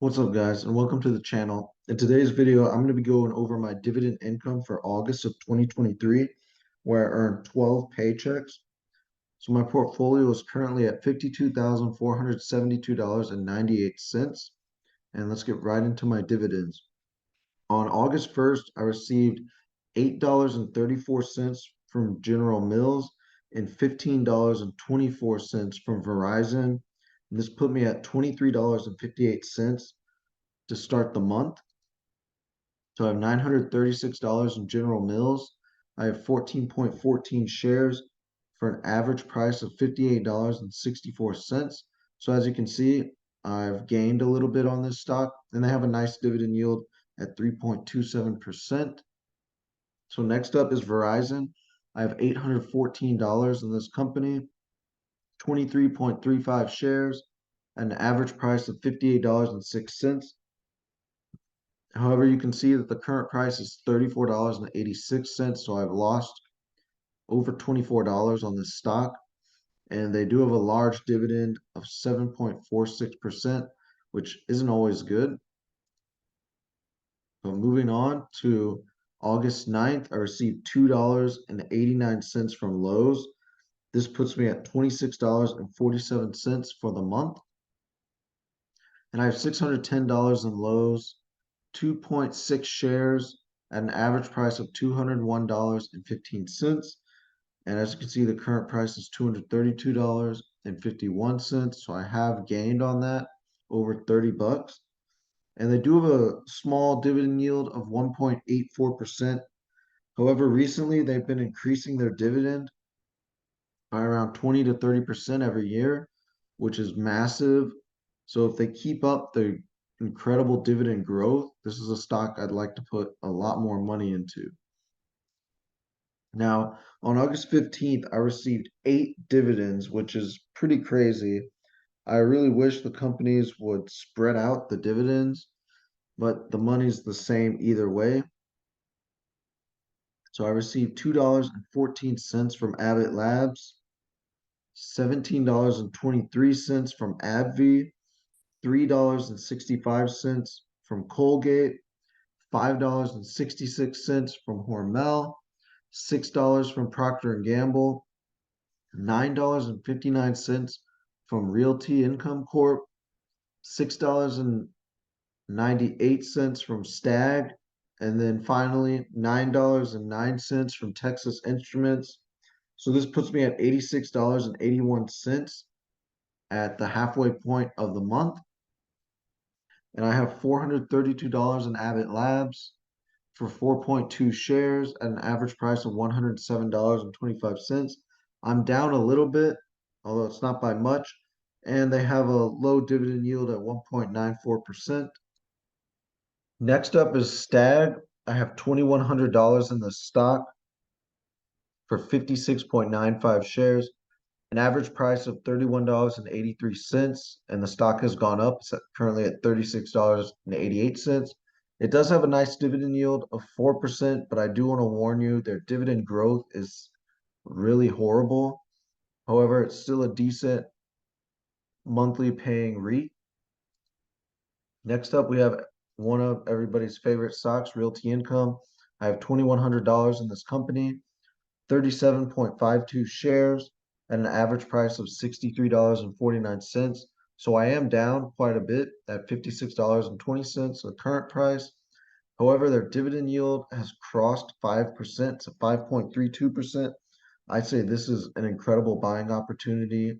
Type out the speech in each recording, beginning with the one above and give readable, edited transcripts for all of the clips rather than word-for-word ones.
What's up, guys, and welcome to the channel. In today's video, I'm going to be going over my dividend income for August of 2023, where I earned 12 paychecks. So my portfolio is currently at $52,472.98. And let's get right into my dividends. On August 1st, I received $8.34 from General Mills and $15.24 from Verizon. And this put me at $23.58 to start the month. So I have $936 in General Mills. I have 14.14 shares for an average price of $58.64. So as you can see, I've gained a little bit on this stock, and they have a nice dividend yield at 3.27%. So next up is Verizon. I have $814 in this company, 23.35 shares, an average price of $58.06. However, you can see that the current price is $34.86, so I've lost over $24 on this stock. And they do have a large dividend of 7.46%, which isn't always good. But moving on to August 9th, I received $2.89 from Lowe's. This puts me at $26.47 for the month. And I have $610 in Lowe's, 2.6 shares at an average price of $201.15. And as you can see, the current price is $232.51. So I have gained on that over 30 bucks. And they do have a small dividend yield of 1.84%. However, recently they've been increasing their dividend by around 20 to 30% every year, which is massive. So if they keep up the incredible dividend growth, this is a stock I'd like to put a lot more money into. Now, on August 15th, I received 8 dividends, which is pretty crazy. I really wish the companies would spread out the dividends, but the money's the same either way. So I received $2.14 from Avid Labs, $17.23 from Avid, $3.65 from Colgate, $5.66 from Hormel, $6 from Procter and Gamble, $9.59 from Realty Income Corp, $6.98 from Stag, and then finally $9.09 from Texas Instruments. So this puts me at $86.81 at the halfway point of the month. And I have $432 in Abbott Labs for 4.2 shares at an average price of $107.25. I'm down a little bit, although it's not by much, and they have a low dividend yield at 1.94%. Next up is Stag. I have $2,100 in the stock for 56.95 shares, an average price of $31.83, and the stock has gone up. It's currently at $36.88. It does have a nice dividend yield of 4%, but I do want to warn you, their dividend growth is really horrible. However, it's still a decent monthly paying REIT. Next up, we have one of everybody's favorite stocks, Realty Income. I have $2,100 in this company, 37.52 shares at an average price of $63.49. So I am down quite a bit at $56.20, the current price. However, their dividend yield has crossed 5% to 5.32%. I'd say this is an incredible buying opportunity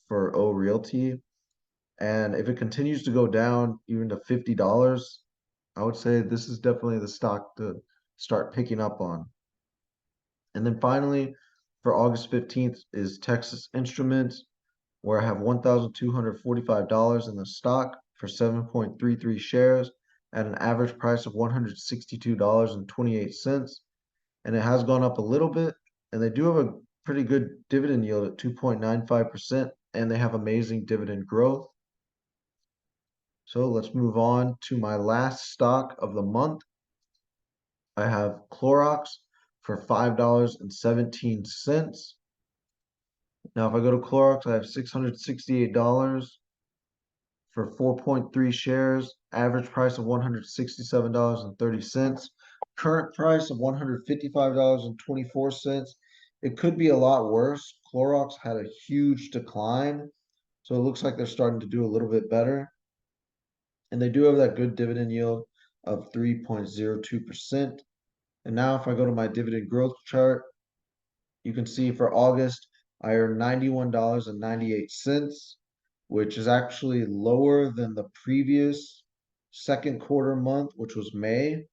for O Realty. And if it continues to go down even to $50, I would say this is definitely the stock to start picking up on. And then finally, for August 15th is Texas Instruments, where I have $1,245 in the stock for 7.33 shares at an average price of $162.28. And it has gone up a little bit, and they do have a pretty good dividend yield at 2.95%, and they have amazing dividend growth. So let's move on to my last stock of the month. I have Clorox for $5.17. Now, if I go to Clorox, I have $668 for 4.3 shares, average price of $167.30, current price of $155.24. It could be a lot worse. Clorox had a huge decline, so it looks like they're starting to do a little bit better. And they do have that good dividend yield of 3.02%. And now if I go to my dividend growth chart, you can see for August, I earned $91.98, which is actually lower than the previous second quarter month, which was May.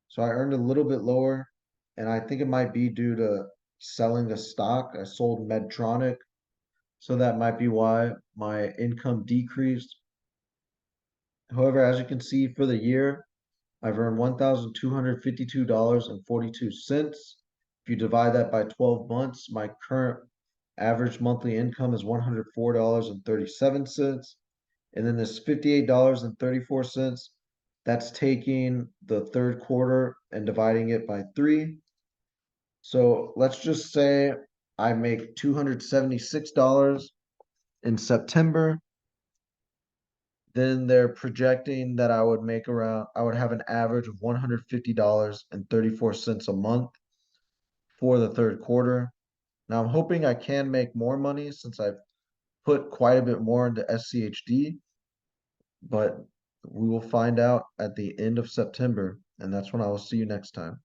So I earned a little bit lower, and I think it might be due to selling a stock. I sold Medtronic, so that might be why my income decreased. However, as you can see for the year, I've earned $1,252.42. If you divide that by 12 months, my current average monthly income is $104.37. And then this $58.34, that's taking the third quarter and dividing it by 3. So let's just say I make $276 in September. Then they're projecting that I would have an average of $150.34 a month for the third quarter. Now I'm hoping I can make more money since I've put quite a bit more into SCHD, but we will find out at the end of September, and that's when I will see you next time.